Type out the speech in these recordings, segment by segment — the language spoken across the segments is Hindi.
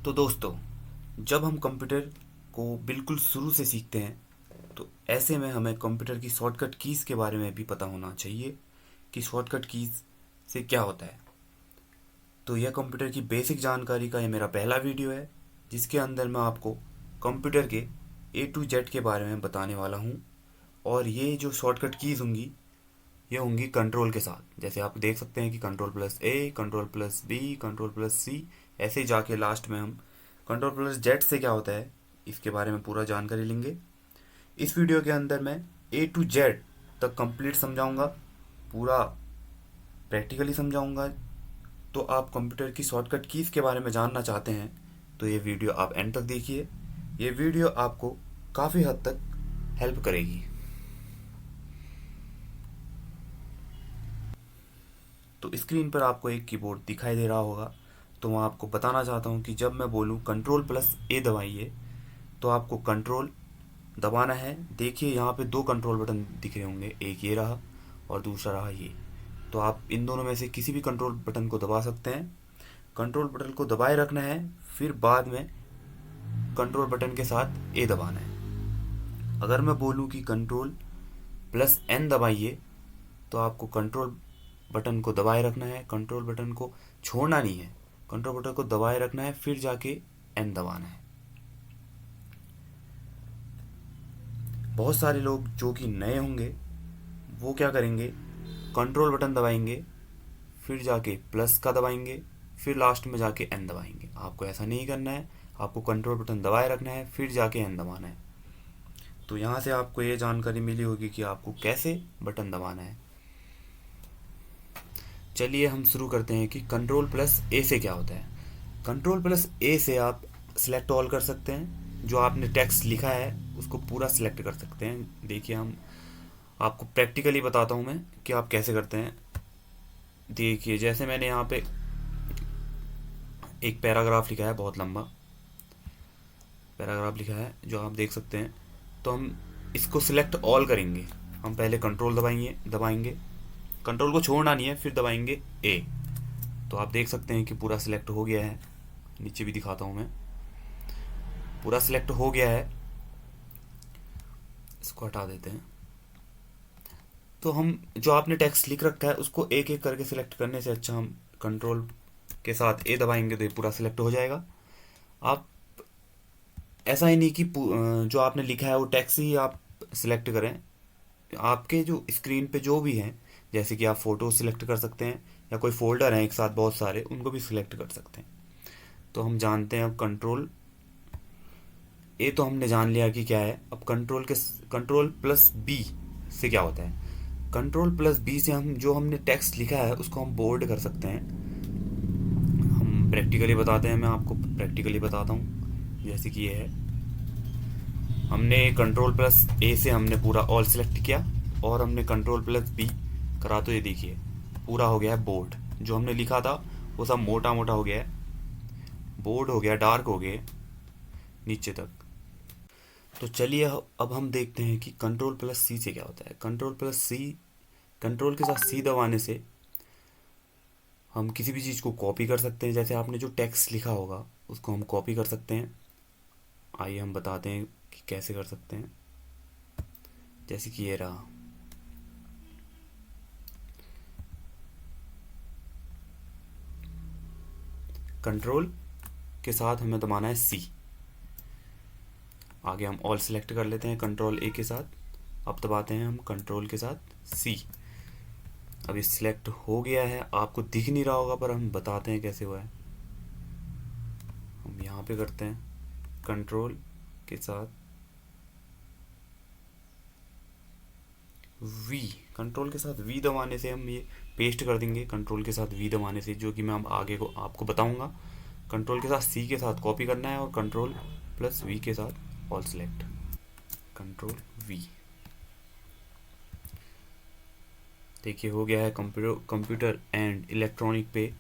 तो दोस्तों, जब हम कंप्यूटर को बिल्कुल शुरू से सीखते हैं तो ऐसे में हमें कंप्यूटर की शॉर्टकट कीज़ के बारे में भी पता होना चाहिए कि शॉर्टकट कीज़ से क्या होता है। तो यह कंप्यूटर की बेसिक जानकारी का ये मेरा पहला वीडियो है जिसके अंदर मैं आपको कंप्यूटर के A to Z के बारे में बताने वाला हूँ। और ये जो शॉर्टकट कीज़ होंगी ये होंगी कंट्रोल के साथ। जैसे आप देख सकते हैं कि Ctrl+A, Ctrl+B, Ctrl+C, ऐसे ही जाके लास्ट में हम Ctrl+Z से क्या होता है इसके बारे में पूरा जानकारी लेंगे। इस वीडियो के अंदर मैं A to Z तक कंप्लीट समझाऊंगा, पूरा प्रैक्टिकली समझाऊंगा। तो आप कंप्यूटर की शॉर्टकट कीज़ के बारे में जानना चाहते हैं तो ये वीडियो आप एंड तक देखिए। ये वीडियो आपको काफ़ी हद तक हेल्प करेगी। तो स्क्रीन पर आपको एक कीबोर्ड दिखाई दे रहा होगा। तो मैं आपको बताना चाहता हूँ कि जब मैं बोलूँ Ctrl+A दबाइए तो आपको कंट्रोल दबाना है। देखिए यहाँ पे दो कंट्रोल बटन दिख रहे होंगे, एक ये रहा और दूसरा रहा ये। तो आप इन दोनों में से किसी भी कंट्रोल बटन को दबा सकते हैं। कंट्रोल बटन को दबाए रखना है, फिर बाद में कंट्रोल बटन के साथ ए दबाना है। अगर मैं बोलूँ कि Ctrl+N दबाइए तो आपको कंट्रोल बटन को दबाए रखना है, कंट्रोल बटन को छोड़ना नहीं है, कंट्रोल बटन को दबाए रखना है, फिर जाके एन दबाना है। बहुत सारे लोग जो कि नए होंगे वो क्या करेंगे, कंट्रोल बटन दबाएंगे, फिर जाके प्लस का दबाएंगे, फिर लास्ट में जाके एन दबाएंगे। आपको ऐसा नहीं करना है, आपको कंट्रोल बटन दबाए रखना है, फिर जाके एन दबाना है। तो यहाँ से आपको ये जानकारी मिली होगी कि आपको कैसे बटन दबाना है। चलिए हम शुरू करते हैं कि Ctrl+A से क्या होता है। Ctrl+A से आप सिलेक्ट ऑल कर सकते हैं, जो आपने टेक्स्ट लिखा है उसको पूरा सिलेक्ट कर सकते हैं। देखिए हम आपको प्रैक्टिकली बताता हूँ मैं कि आप कैसे करते हैं। देखिए जैसे मैंने यहाँ पे एक पैराग्राफ लिखा है, बहुत लंबा पैराग्राफ लिखा है जो आप देख सकते हैं। तो हम इसको सिलेक्ट ऑल करेंगे। हम पहले कंट्रोल दबाएंगे, कंट्रोल को छोड़ना नहीं है, फिर दबाएंगे ए। तो आप देख सकते हैं कि पूरा सिलेक्ट हो गया है। नीचे भी दिखाता हूँ मैं, पूरा सिलेक्ट हो गया है। इसको हटा देते हैं। तो हम जो आपने टेक्स्ट लिख रखा है उसको एक एक करके सिलेक्ट करने से अच्छा हम कंट्रोल के साथ ए दबाएंगे तो ये पूरा सिलेक्ट हो जाएगा। आप ऐसा ही नहीं कि जो आपने लिखा है वो टेक्स्ट ही आप सिलेक्ट करें। आपके जो स्क्रीन पे जो भी हैं, जैसे कि आप फ़ोटो सिलेक्ट कर सकते हैं या कोई फोल्डर हैं एक साथ बहुत सारे, उनको भी सिलेक्ट कर सकते हैं। तो हम जानते हैं अब Ctrl+A तो हमने जान लिया कि क्या है। अब Ctrl+B से क्या होता है। Ctrl+B से हम जो हमने टेक्स्ट लिखा है उसको हम बोल्ड कर सकते हैं। हम प्रैक्टिकली बताते हैं, मैं आपको प्रैक्टिकली बताता हूँ। जैसे कि ये है, हमने Ctrl+A से हमने पूरा ऑल सिलेक्ट किया और हमने Ctrl+B करा तो ये देखिए पूरा हो गया है बोल्ड। जो हमने लिखा था वो सब मोटा मोटा हो गया है, बोल्ड हो गया, डार्क हो गया नीचे तक। तो चलिए अब हम देखते हैं कि Ctrl+C से क्या होता है। कंट्रोल के साथ सी दबाने से हम किसी भी चीज़ को कॉपी कर सकते हैं। जैसे आपने जो टेक्स्ट लिखा होगा उसको हम कॉपी कर सकते हैं। आइए हम बताते हैं कि कैसे कर सकते हैं। जैसे कि ये रहा, कंट्रोल के साथ हमें दबाना है सी। आगे हम ऑल सिलेक्ट कर लेते हैं Ctrl+A के साथ। अब दबाते हैं हम कंट्रोल के साथ सी। अब ये सिलेक्ट हो गया है, आपको दिख नहीं रहा होगा पर हम बताते हैं कैसे हुआ है। हम यहाँ पे करते हैं कंट्रोल के साथ वी, कंट्रोल के साथ वी दबाने से हम ये पेस्ट कर देंगे। कंट्रोल के साथ वी दबाने से, जो कि मैं अब आगे को आपको बताऊंगा। कंट्रोल के साथ सी के साथ कॉपी करना है और Ctrl+V के साथ ऑल सिलेक्ट, Ctrl+V। देखिए हो गया है कंप्यूटर एंड इलेक्ट्रॉनिक पे,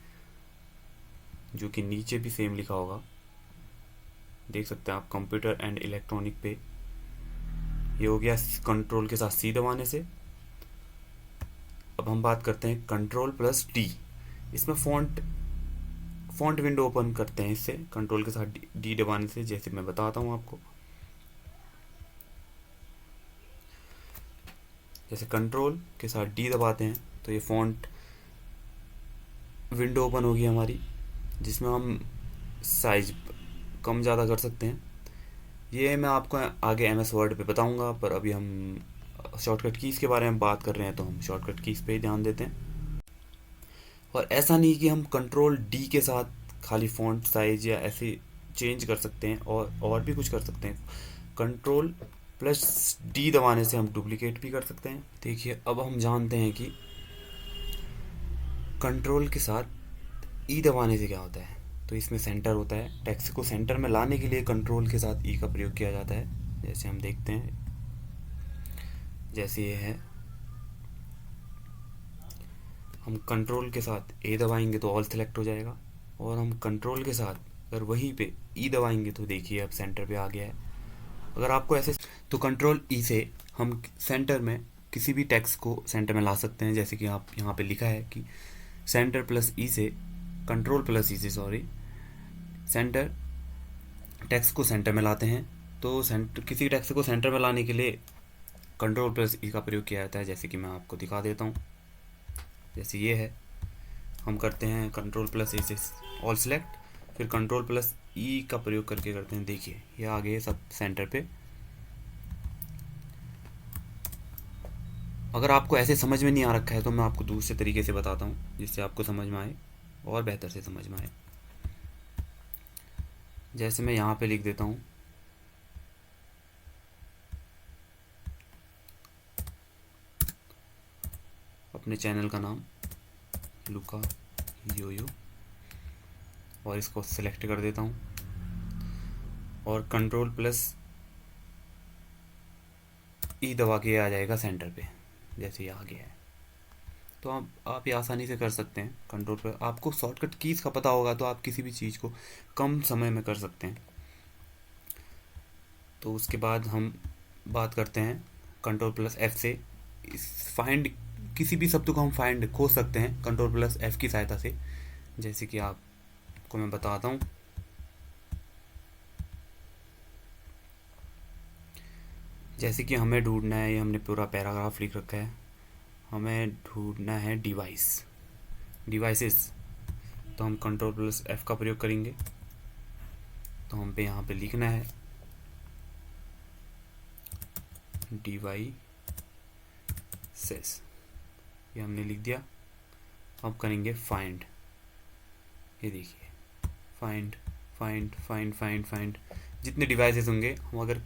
जो कि नीचे भी सेम लिखा होगा, देख सकते हैं आप। कंप्यूटर एंड इलेक्ट्रॉनिक पे ये हो गया कंट्रोल के साथ सी दबाने से। अब हम बात करते हैं Ctrl+D। इसमें फ़ॉन्ट विंडो ओपन करते हैं इससे, कंट्रोल के साथ डी दबाने से, जैसे मैं बताता हूँ आपको। जैसे कंट्रोल के साथ डी दबाते हैं तो ये फ़ॉन्ट विंडो ओपन होगी हमारी, जिसमें हम साइज कम ज़्यादा कर सकते हैं। ये मैं आपको आगे एमएस वर्ड पे बताऊंगा, पर अभी हम शॉर्टकट कीज़ के बारे में बात कर रहे हैं तो हम शॉर्टकट कीज़ पे ही ध्यान देते हैं। और ऐसा नहीं कि हम कंट्रोल डी के साथ खाली फ़ॉन्ट साइज या ऐसे चेंज कर सकते हैं, और भी कुछ कर सकते हैं। कंट्रोल प्लस डी दबाने से हम डुप्लीकेट भी कर सकते हैं। देखिए, अब हम जानते हैं कि कंट्रोल के साथ ई दबाने से क्या होता है। तो इसमें सेंटर होता है, टेक्स्ट को सेंटर में लाने के लिए कंट्रोल के साथ ई का प्रयोग किया जाता है। जैसे हम देखते हैं, जैसे ये है, हम कंट्रोल के साथ ए दबाएंगे तो ऑल सेलेक्ट हो जाएगा, और हम कंट्रोल के साथ अगर वहीं पे ई दबाएंगे तो देखिए अब सेंटर पे आ गया है। अगर आपको ऐसे, तो कंट्रोल ई से हम सेंटर में किसी भी टेक्स्ट को सेंटर में ला सकते हैं। जैसे कि आप यहाँ पे लिखा है कि सेंटर प्लस ई से, कंट्रोल प्लस ई से सॉरी, सेंटर टेक्स्ट को सेंटर में लाते हैं। तो सेंटर, किसी टेक्स्ट को सेंटर में लाने के लिए कंट्रोल प्लस ई का प्रयोग किया जाता है। जैसे कि मैं आपको दिखा देता हूँ, जैसे ये है, हम करते हैं कंट्रोल प्लस ई से ऑल सेलेक्ट, फिर कंट्रोल प्लस ई का प्रयोग करके करते हैं। देखिए ये आ गए सब सेंटर पे। अगर आपको ऐसे समझ में नहीं आ रखा है तो मैं आपको दूसरे तरीके से बताता हूँ, जिससे आपको समझ में आए और बेहतर से समझ में आए। जैसे मैं यहाँ पे लिख देता हूँ, अपने चैनल का नाम लुका योयो, और इसको सिलेक्ट कर देता हूँ, और कंट्रोल प्लस ई दबा के आ जाएगा सेंटर पे। जैसे ये आ गया है, तो आप ये आसानी से कर सकते हैं। कंट्रोल पर आपको शॉर्टकट कीज़ का पता होगा तो आप किसी भी चीज़ को कम समय में कर सकते हैं। तो उसके बाद हम बात करते हैं कंट्रोल प्लस एफ से इस फाइंड, किसी भी शब्द को हम फाइंड खोज सकते हैं कंट्रोल प्लस एफ की सहायता से। जैसे कि आपको मैं बताता हूँ, जैसे कि हमें ढूंढना है, ये हमने पूरा पैराग्राफ लिख रखा है, हमें ढूंढना है डिवाइसेस। तो हम कंट्रोल प्लस एफ का प्रयोग करेंगे। तो हम पे यहाँ पे लिखना है डिवाइसेस, ये हमने लिख दिया। अब करेंगे फाइंड। ये देखिए, find find find find find, जितने डिवाइसेस होंगे हम, अगर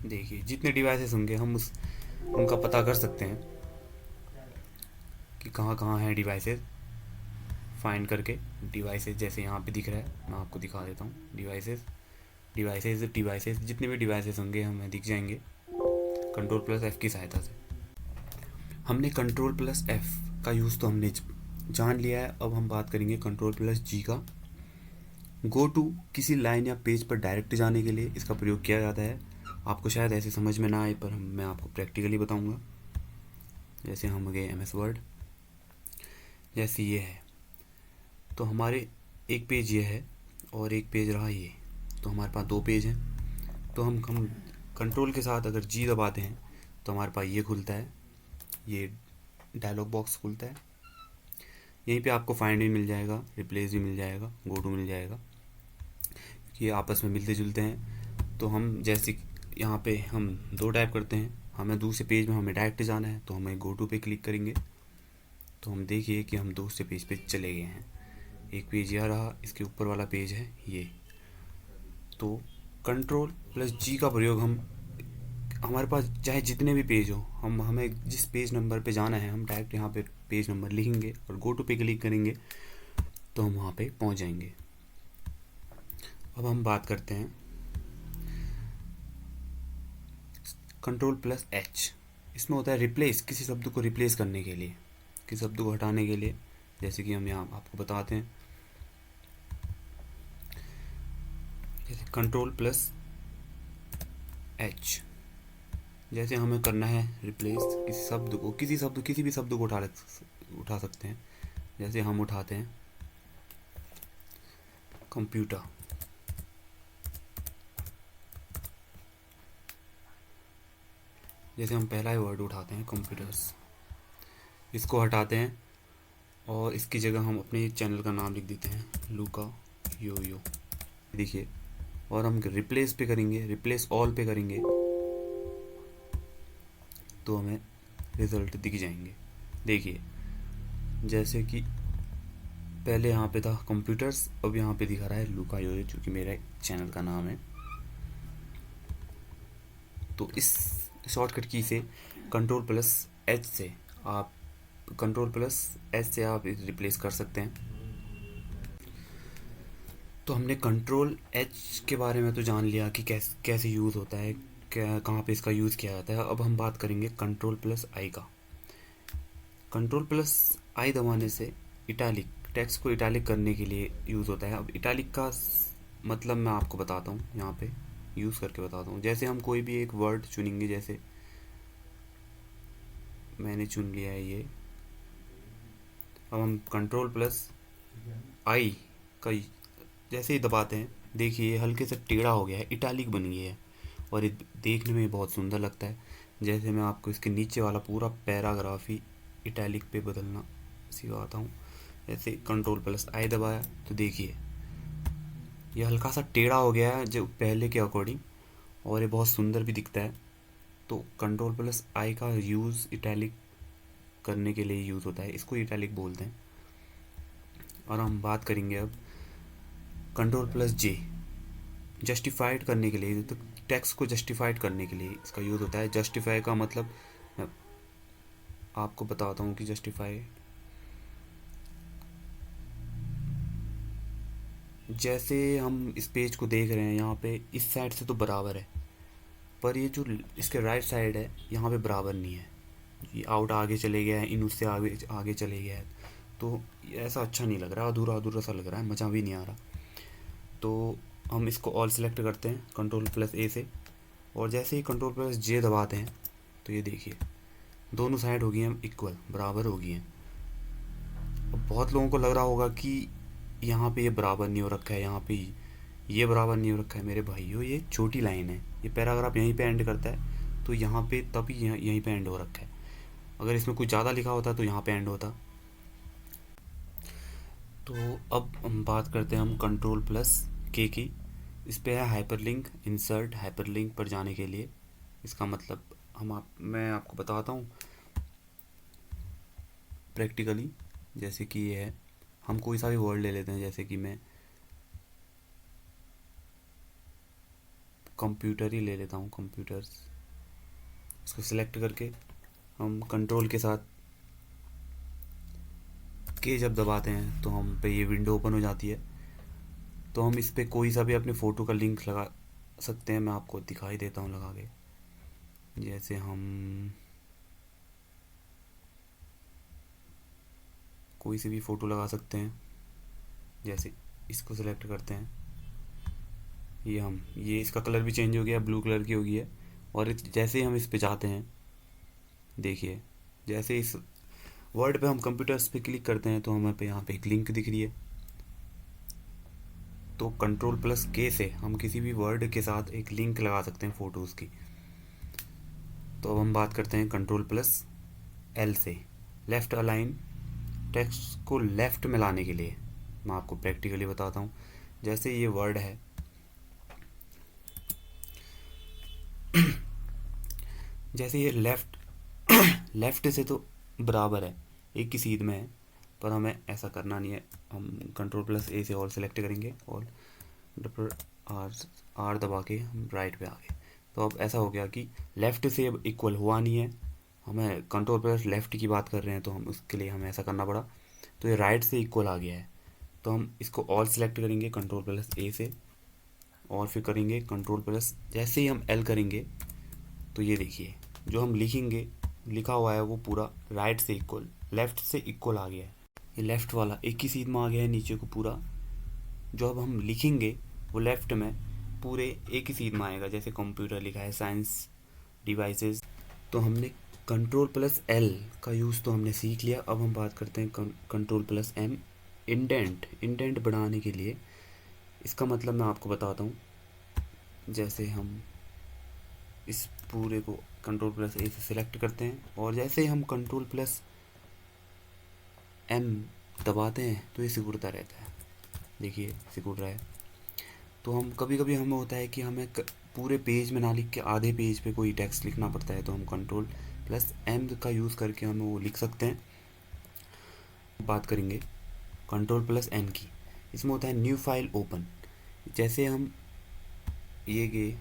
देखिए जितने डिवाइसेस होंगे हम उनका पता कर सकते हैं कि कहाँ कहाँ हैं डिवाइसेस, फाइंड करके डिवाइसेस। जैसे यहाँ पे दिख रहा है, मैं आपको दिखा देता हूँ, डिवाइसेस जितने भी डिवाइसेस होंगे हमें दिख जाएंगे कंट्रोल प्लस एफ की सहायता से। हमने कंट्रोल प्लस एफ का यूज़ तो हमने जान लिया है। अब हम बात करेंगे कंट्रोल प्लस जी का। गो टू, किसी लाइन या पेज पर डायरेक्ट जाने के लिए इसका प्रयोग किया जाता है। आपको शायद ऐसे समझ में ना आए, पर मैं आपको प्रैक्टिकली बताऊंगा। जैसे हम गए एम एस वर्ड, जैसे ये है, तो हमारे एक पेज ये है और एक पेज रहा ये, तो हमारे पास दो पेज हैं। तो हम कंट्रोल के साथ अगर जी दबाते हैं तो हमारे पास ये खुलता है, ये डायलॉग बॉक्स खुलता है। यहीं पे आपको फाइंड भी मिल जाएगा, रिप्लेस भी मिल जाएगा, गो टू मिल जाएगा, कि आपस में मिलते जुलते हैं। तो हम जैसे यहाँ पे हम दो टाइप करते हैं, हमें दूसरे पेज में हमें डायरेक्ट जाना है तो हमें गो टू पे क्लिक करेंगे। तो हम देखिए कि हम दूसरे पेज पे चले गए हैं। एक पेज यह रहा, इसके ऊपर वाला पेज है ये। तो कंट्रोल प्लस जी का प्रयोग हम, हमारे पास चाहे जितने भी पेज हो, हमें जिस पेज नंबर पे जाना है हम डायरेक्ट यहाँ पे पेज नंबर लिखेंगे और गो टू पे क्लिक करेंगे तो हम वहाँ पे पहुँच जाएंगे। अब हम बात करते हैं कंट्रोल प्लस एच। इसमें होता है रिप्लेस, किसी शब्द को रिप्लेस करने के लिए, किसी शब्द को हटाने के लिए। जैसे कि हम यहाँ आपको बताते हैं, जैसे कंट्रोल प्लस एच, जैसे हमें करना है रिप्लेस किसी शब्द को, किसी भी शब्द को उठा सकते हैं। जैसे हम उठाते हैं कंप्यूटर। जैसे हम पहला ही वर्ड उठाते हैं कंप्यूटर्स, इसको हटाते हैं और इसकी जगह हम अपने चैनल का नाम लिख देते हैं लूका योयो। देखिए, और हम रिप्लेस पे करेंगे, रिप्लेस ऑल पे करेंगे तो हमें रिज़ल्ट दिख जाएंगे। देखिए, जैसे कि पहले यहाँ पे था कंप्यूटर्स, अब यहाँ पे दिखा रहा है लूका योयो, जो कि मेरा चैनल का नाम है। तो इस शॉर्टकट की से कंट्रोल+H से आप कंट्रोल+S से आप रिप्लेस कर सकते हैं। तो हमने कंट्रोल+H के बारे में तो जान लिया कि कैसे यूज़ होता है, कहाँ पे इसका यूज़ किया जाता है। अब हम बात करेंगे कंट्रोल+I का। कंट्रोल+I दबाने से इटैलिक टेक्स्ट को इटैलिक करने के लिए यूज़ होता है। अब इटैलिक का मतलब मैं आपको बताता हूँ, यहाँ पे यूज़ करके बताता हूँ। जैसे हम कोई भी एक वर्ड चुनेंगे, जैसे मैंने चुन लिया है ये। अब हम कंट्रोल+I का जैसे ही दबाते हैं, देखिए ये हल्के से टेढ़ा हो गया है, इटैलिक बन गया है और ये देखने में बहुत सुंदर लगता है। जैसे मैं आपको इसके नीचे वाला पूरा पैराग्राफ ही इटैलिक पे बदलना सिखाता हूँ। जैसे कंट्रोल+I दबाया तो देखिए ये हल्का सा टेढ़ा हो गया है जो पहले के अकॉर्डिंग, और ये बहुत सुंदर भी दिखता है। तो कंट्रोल+I का यूज़ इटैलिक करने के लिए यूज़ होता है, इसको इटैलिक बोलते हैं। और हम बात करेंगे अब कंट्रोल+J, जस्टिफाइड करने के लिए, तो टेक्स्ट को जस्टिफाइड करने के लिए इसका यूज़ होता है। जस्टिफाई का मतलब मैं आपको बताता हूँ कि जस्टिफाई, जैसे हम इस पेज को देख रहे हैं, यहाँ पे इस साइड से तो बराबर है, पर ये जो इसके राइट साइड है यहाँ पे बराबर नहीं है, ये आउट आगे चले गया है, इन उससे आगे आगे चले गया है, तो ऐसा अच्छा नहीं लग रहा, अधूरा अधूरा सा लग रहा है, मज़ा भी नहीं आ रहा। तो हम इसको ऑल सेलेक्ट करते हैं कंट्रोल+A से, और जैसे ही कंट्रोल+J दबाते हैं तो ये देखिए दोनों साइड हो गई हैं इक्वल, बराबर हो गई हैं। अब बहुत लोगों को लग रहा होगा कि यहाँ पे ये बराबर नहीं हो रखा है, यहाँ पे ये बराबर नहीं हो रखा है। मेरे भाइयों, ये छोटी लाइन है, ये पैराग्राफ यहीं पे एंड करता है, तो यहाँ पे तभी यहीं पे एंड हो रखा है। अगर इसमें कुछ ज़्यादा लिखा होता तो यहाँ पे एंड होता। तो अब हम बात करते हैं हम कंट्रोल+K की। इस पे है हाइपरलिंक, इंसर्ट हाइपरलिंक पर जाने के लिए। इसका मतलब मैं आपको बताता हूँ प्रैक्टिकली। जैसे कि ये है, हम कोई सा भी वर्ड ले लेते हैं, जैसे कि मैं कंप्यूटर ही ले लेता हूँ, कंप्यूटर्स। इसको सिलेक्ट करके हम कंट्रोल के साथ के जब दबाते हैं तो हम पे ये विंडो ओपन हो जाती है। तो हम इस पे कोई सा भी अपने फ़ोटो का लिंक लगा सकते हैं। मैं आपको दिखाई देता हूँ लगा के। जैसे हम कोई सी भी फ़ोटो लगा सकते हैं, जैसे इसको सिलेक्ट करते हैं, ये इसका कलर भी चेंज हो गया, ब्लू कलर की हो गई है। और जैसे ही हम इस पे जाते हैं, देखिए जैसे इस वर्ड पे हम कंप्यूटर्स पे क्लिक करते हैं तो हमें पे यहाँ पे एक लिंक दिख रही है। तो कंट्रोल+K से हम किसी भी वर्ड के साथ एक लिंक लगा सकते हैं फ़ोटोज़ की। तो अब हम बात करते हैं कंट्रोल+L से, लेफ़्ट अलाइन, टेक्स्ट को लेफ़्ट में लाने के लिए। मैं आपको प्रैक्टिकली बताता हूँ। जैसे ये वर्ड है जैसे ये लेफ़्ट से तो बराबर है, एक ही सीध में है, पर हमें ऐसा करना नहीं है। हम कंट्रोल+A से ऑल सेलेक्ट करेंगे और आर दबा के हम राइट पे आ गए। तो अब ऐसा हो गया कि लेफ़्ट से अब इक्वल हुआ नहीं है, हमें कंट्रोल+लेफ़्ट की बात कर रहे हैं, तो हम उसके लिए हमें ऐसा करना पड़ा। तो ये राइट से इक्वल आ गया है, तो हम इसको ऑल सेलेक्ट करेंगे कंट्रोल+A से, और फिर करेंगे जैसे ही हम एल करेंगे तो ये देखिए जो हम लिखेंगे, लिखा हुआ है वो पूरा राइट से इक्वल, लेफ़्ट से इक्वल आ गया है। ये लेफ़्ट वाला एक ही सीध में आ गया है नीचे को पूरा। जो अब हम लिखेंगे वो लेफ़्ट में पूरे एक ही सीध में आएगा। जैसे कंप्यूटर लिखा है, साइंस डिवाइसेस। तो हमने कंट्रोल+L का यूज़ तो हमने सीख लिया। अब हम बात करते हैं कंट्रोल+M, इंडेंट बढ़ाने के लिए। इसका मतलब मैं आपको बताता हूँ। जैसे हम इस पूरे को कंट्रोल प्लस ए से सिलेक्ट करते हैं और जैसे ही हम कंट्रोल प्लस एम दबाते हैं तो ये सिकुड़ता रहता है। देखिए सिकुड़ रहा है। तो हम कभी कभी हमें होता है कि हमें पूरे पेज में ना लिख के आधे पेज पे कोई टेक्स्ट लिखना पड़ता है, तो हम कंट्रोल प्लस एम का यूज़ करके हम वो लिख सकते हैं। बात करेंगे कंट्रोल प्लस एन की। इसमें होता है न्यू फाइल ओपन। जैसे हम ये गए,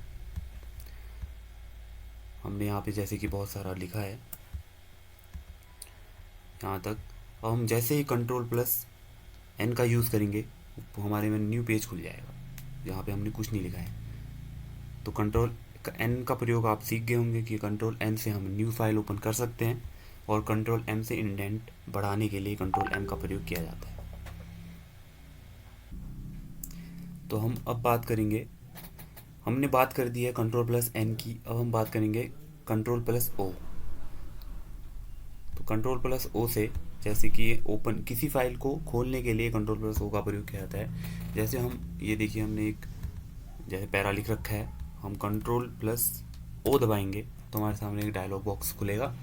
हमने यहाँ पे जैसे कि बहुत सारा लिखा है यहाँ तक, और हम जैसे ही कंट्रोल प्लस एन का यूज़ करेंगे तो हमारे में न्यू पेज खुल जाएगा जहाँ पे हमने कुछ नहीं लिखा है। तो कंट्रोल एन का प्रयोग आप सीख गए होंगे कि कंट्रोल एन से हम न्यू फाइल ओपन कर सकते हैं, और कंट्रोल एम से इंडेंट बढ़ाने के लिए कंट्रोल एम का प्रयोग किया जाता है। तो हम अब बात करेंगे, हमने बात कर दी है कंट्रोल प्लस एन की, अब हम बात करेंगे कंट्रोल प्लस ओ। तो कंट्रोल प्लस ओ से जैसे कि ओपन किसी फाइल को खोलने के लिए कंट्रोल प्लस ओ का प्रयोग किया जाता है। जैसे हम ये देखिए, हमने एक जैसे पैरा लिख रखा है, हम कंट्रोल प्लस ओ दबाएंगे तो हमारे सामने एक डायलॉग बॉक्स खुलेगा।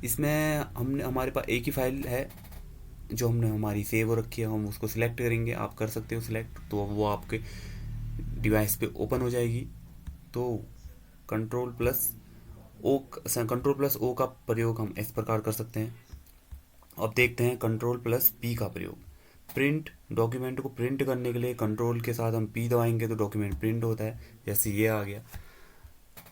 इसमें हमने हमारे पास एक ही फाइल है जो हमने हमारी सेव हो रखी है, हम उसको सिलेक्ट करेंगे। आप कर सकते हो सिलेक्ट, तो वो आपके डिवाइस पे ओपन हो जाएगी। तो control plus O control plus O का प्रयोग हम इस प्रकार कर सकते हैं। अब देखते हैं कंट्रोल प्लस पी का प्रयोग। प्रिंट, डॉक्यूमेंट को प्रिंट करने के लिए कंट्रोल के साथ हम पी दबाएंगे तो डॉक्यूमेंट प्रिंट होता है। जैसे ये आ गया।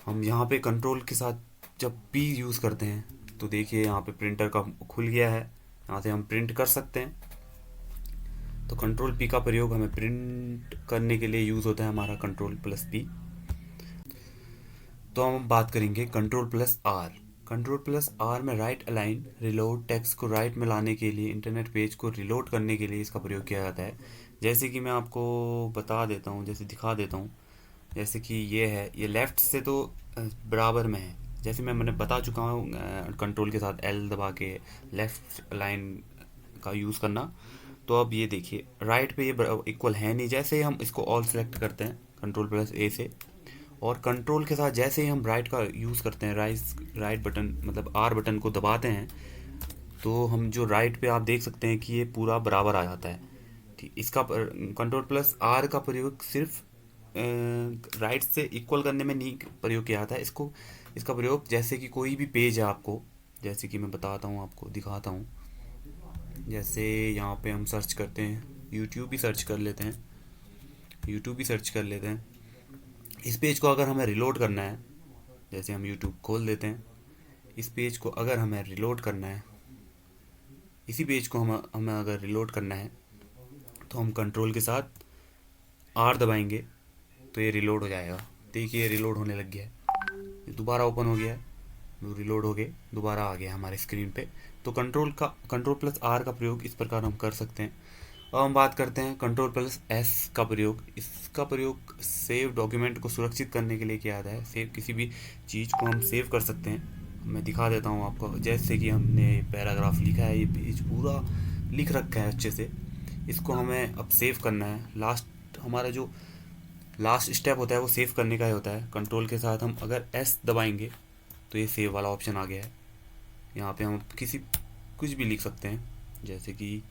हम यहाँ पे कंट्रोल के साथ जब पी यूज़ करते हैं तो देखिए यहाँ पे प्रिंटर का खुल गया है, यहाँ से हम प्रिंट कर सकते हैं। तो कंट्रोल पी का प्रयोग हमें प्रिंट करने के लिए यूज़ होता है हमारा कंट्रोल प्लस पी। तो हम बात करेंगे control plus R. Control plus R में राइट अलाइन रिलोड, टेक्स्ट को राइट में लाने के लिए, इंटरनेट पेज को रिलोड करने के लिए इसका प्रयोग किया जाता है। जैसे कि मैं आपको बता देता हूँ, जैसे दिखा देता हूँ। जैसे कि ये है, ये लेफ़्ट से तो बराबर में है, जैसे मैंने बता चुका हूँ कंट्रोल के साथ एल दबा के लेफ़्ट लाइन का यूज़ करना। तो अब ये देखिए राइट पे ये इक्वल है नहीं। जैसे ही हम इसको ऑल सेलेक्ट करते हैं कंट्रोल प्लस ए से, और कंट्रोल के साथ जैसे ही हम राइट का यूज़ करते हैं, राइट बटन मतलब आर बटन को दबाते हैं, तो हम जो राइट पे आप देख सकते हैं कि ये पूरा बराबर आ जाता है। ठीक, इसका कंट्रोल प्लस आर का प्रयोग सिर्फ राइट से इक्वल करने में नहीं प्रयोग किया जाता है। इसका प्रयोग जैसे कि कोई भी पेज है आपको, जैसे कि मैं बताता हूँ आपको दिखाता हूँ। जैसे यहाँ पे हम सर्च करते हैं, यूट्यूब भी सर्च कर लेते हैं, यूट्यूब भी सर्च कर लेते हैं। इस पेज को अगर हमें रिलोड करना है, जैसे हम यूट्यूब खोल देते हैं, इस पेज को अगर हमें रिलोड करना है, इसी पेज को हमें अगर रिलोड करना है तो हम कंट्रोल के साथ आर दबाएंगे तो ये रिलोड हो जाएगा। देखिए ये रिलोड होने लग गया है, ये दोबारा ओपन हो गया है, रिलोड हो गए दोबारा आ गया हमारे स्क्रीन पे। तो कंट्रोल प्लस आर का प्रयोग इस प्रकार हम कर सकते हैं। अब हम बात करते हैं कंट्रोल प्लस एस का प्रयोग। इसका प्रयोग सेव डॉक्यूमेंट को सुरक्षित करने के लिए किया जाता है। सेव किसी भी चीज़ को हम सेव कर सकते हैं। मैं दिखा देता हूँ आपको। जैसे कि हमने पैराग्राफ लिखा है, ये पेज पूरा लिख रखा है अच्छे से, इसको हमें अब सेव करना है। हमारा जो लास्ट स्टेप होता है वो सेव करने का ही होता है। कंट्रोल के साथ हम अगर एस दबाएंगे तो ये सेव वाला ऑप्शन आ गया है। यहाँ पे हम कुछ भी लिख सकते हैं, जैसे कि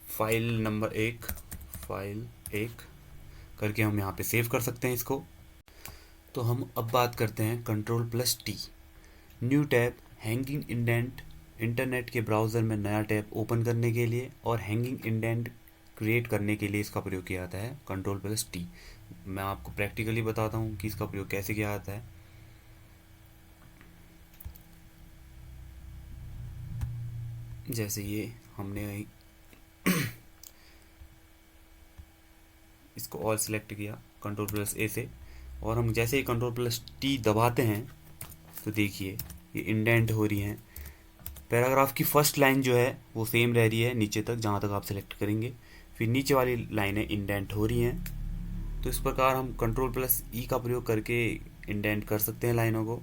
फाइल नंबर 1, फाइल 1 करके हम यहाँ पे सेव कर सकते हैं इसको। तो हम अब बात करते हैं control plus T. New tab, hanging indent, internet के ब्राउज़र में नया टैब ओपन करने के लिए और हैंगिंग इंडेंट क्रिएट करने के लिए इसका प्रयोग किया जाता है कंट्रोल प्लस टी। मैं आपको प्रैक्टिकली बताता हूँ कि इसका प्रयोग कैसे किया जाता है। जैसे ये हमने इसको ऑल सेलेक्ट किया कंट्रोल प्लस ए से, और हम जैसे ही कंट्रोल प्लस टी दबाते हैं तो देखिए ये इंडेंट हो रही हैं। पैराग्राफ की फर्स्ट लाइन जो है वो सेम रह रही है नीचे तक, जहाँ तक आप सेलेक्ट करेंगे, फिर नीचे वाली लाइनें इंडेंट हो रही हैं। तो इस प्रकार हम कंट्रोल प्लस ई का प्रयोग करके इंडेंट कर सकते हैं लाइनों को।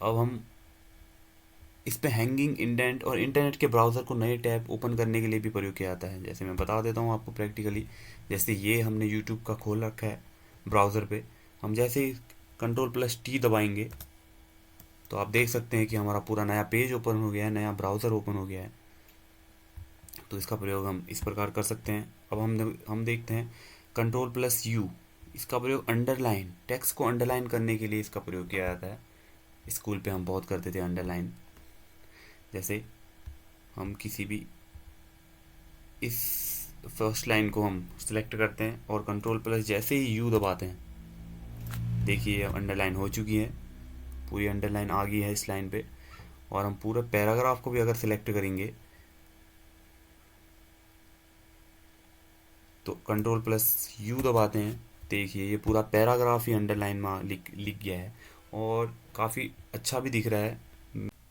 अब हम इस पे हैंगिंग, इंडेंट और इंटरनेट के ब्राउज़र को नए टैब ओपन करने के लिए भी प्रयोग किया जाता है। जैसे मैं बता देता हूँ आपको प्रैक्टिकली। जैसे ये हमने यूट्यूब का खोल रखा है ब्राउज़र पे, हम जैसे ही Ctrl+T दबाएंगे तो आप देख सकते हैं कि हमारा पूरा नया पेज ओपन हो गया है, नया ब्राउज़र ओपन हो गया है। तो इसका प्रयोग हम इस प्रकार कर सकते हैं। अब हम देखते हैं Ctrl+U, इसका प्रयोग अंडरलाइन, टेक्स्ट को अंडरलाइन करने के लिए इसका प्रयोग किया जाता है। स्कूल पे हम बहुत करते थे अंडरलाइन। जैसे हम किसी भी इस फर्स्ट लाइन को हम सिलेक्ट करते हैं और Ctrl+ जैसे ही U दबाते हैं, देखिए अंडरलाइन हो चुकी है, पूरी अंडरलाइन आ गई है इस लाइन पे। और हम पूरे पैराग्राफ को भी अगर सिलेक्ट करेंगे तो Ctrl+U दबाते हैं, देखिए ये पूरा पैराग्राफ ही अंडरलाइन में लिख गया है और काफ़ी अच्छा भी दिख रहा है।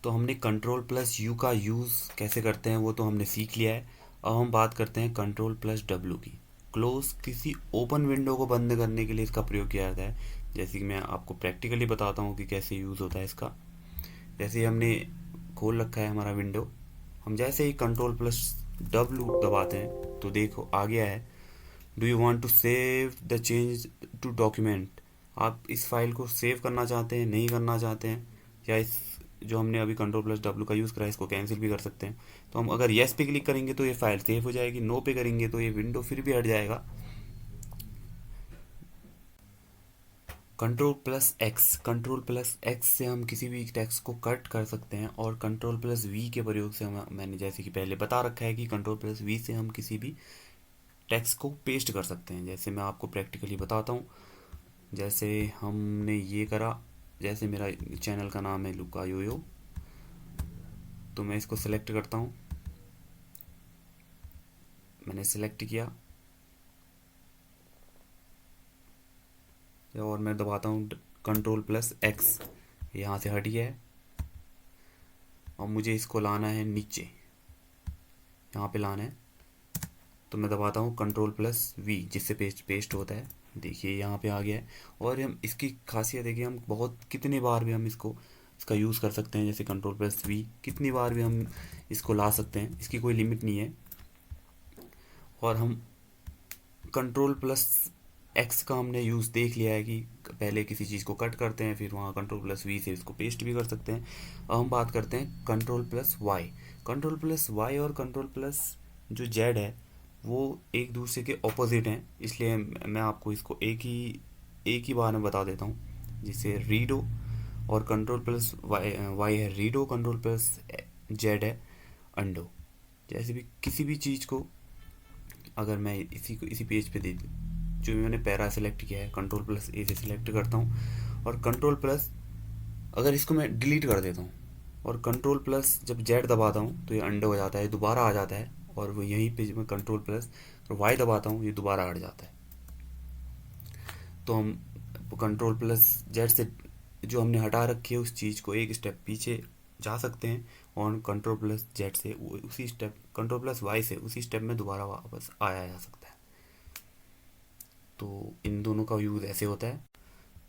तो हमने Ctrl+U का यूज़ कैसे करते हैं वो तो हमने सीख लिया है। अब हम बात करते हैं Ctrl+W की। क्लोज, किसी ओपन विंडो को बंद करने के लिए इसका प्रयोग किया जाता है। जैसे कि मैं आपको प्रैक्टिकली बताता हूँ कि कैसे यूज़ होता है इसका। जैसे ही हमने खोल रखा है हमारा विंडो, हम जैसे ही Ctrl+W दबाते हैं तो देखो आ गया है, do you want to save the change to document. आप इस फाइल को सेव करना चाहते हैं, नहीं करना चाहते हैं, या इस जो हमने अभी Ctrl+W का यूज़ करा है इसको कैंसिल भी कर सकते हैं। तो हम अगर येस पे क्लिक करेंगे तो ये फाइल सेव हो जाएगी, नो पे करेंगे तो ये विंडो फिर भी हट जाएगा। Ctrl+X से हम किसी भी टेक्स्ट को कट कर सकते हैं और Ctrl+V के प्रयोग से हम, मैंने जैसे कि पहले बता रखा है कि Ctrl+V से हम किसी भी टेक्स्ट को पेस्ट कर सकते हैं। जैसे मैं आपको प्रैक्टिकली बताता हूँ। जैसे हमने ये करा, जैसे मेरा चैनल का नाम है लुका योयो, तो मैं इसको सिलेक्ट करता हूँ, मैंने सिलेक्ट किया और मैं दबाता हूँ Ctrl+X, यहाँ से हट गया है। और मुझे इसको लाना है नीचे, यहाँ पे लाना है, तो मैं दबाता हूँ Ctrl+V, जिससे पेस्ट होता है। देखिए यहाँ पे आ गया है। और हम इसकी खासियत है कि हम बहुत कितनी बार भी हम इसका यूज़ कर सकते हैं। जैसे Ctrl+V कितनी बार भी हम इसको ला सकते हैं, इसकी कोई लिमिट नहीं है। और हम Ctrl+X का हमने यूज़ देख लिया है कि पहले किसी चीज़ को कट करते हैं, फिर वहाँ Ctrl+V से इसको पेस्ट भी कर सकते हैं। अब हम बात करते हैं Ctrl+Y। Ctrl+Y और Ctrl+ जो Z है वो एक दूसरे के ऑपोजिट हैं, इसलिए मैं आपको इसको एक ही बार में बता देता हूँ। जिसे रीडो और Ctrl+Y है रीडो, Ctrl+Z है अंडो। जैसे भी किसी भी चीज़ को अगर मैं इसी पेज पे दे जो मैंने पैरा सेलेक्ट किया है, Ctrl+A से सिलेक्ट करता हूँ और Ctrl+ अगर इसको मैं डिलीट कर देता हूँ और Ctrl+ जब Z दबाता हूँ तो ये अंडो हो जाता है, दोबारा आ जाता है। और वो यहीं पे जब मैं Ctrl+Y दबाता हूँ ये दोबारा हट जाता है। तो हम Ctrl+Z से जो हमने हटा रखी है उस चीज़ को एक स्टेप पीछे जा सकते हैं और Ctrl+Z से उसी स्टेप, Ctrl+Y से उसी स्टेप में दोबारा वापस आया जा सकता है। तो इन दोनों का यूज़ ऐसे होता है।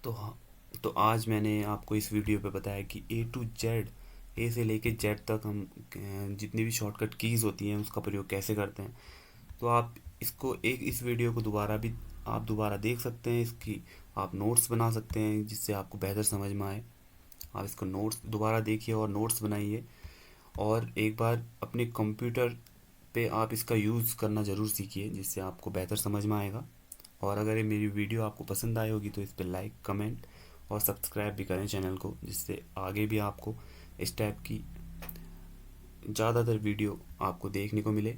तो हाँ, तो आज मैंने आपको इस वीडियो पे बताया कि A to Z, ए से लेके जेड तक हम जितनी भी शॉर्टकट कीज़ होती हैं उसका प्रयोग कैसे करते हैं। तो आप इसको इस वीडियो को दोबारा देख सकते हैं। इसकी आप नोट्स बना सकते हैं जिससे आपको बेहतर समझ में आए। आप इसको नोट्स दोबारा देखिए और नोट्स बनाइए और एक बार अपने कंप्यूटर पे आप इसका यूज़ करना ज़रूर सीखिए, जिससे आपको बेहतर समझ में आएगा। और अगर ये मेरी वीडियो आपको पसंद आई होगी तो इस पर लाइक, कमेंट और सब्सक्राइब भी करें चैनल को, जिससे आगे भी आपको इस टाइप की ज़्यादातर वीडियो आपको देखने को मिले।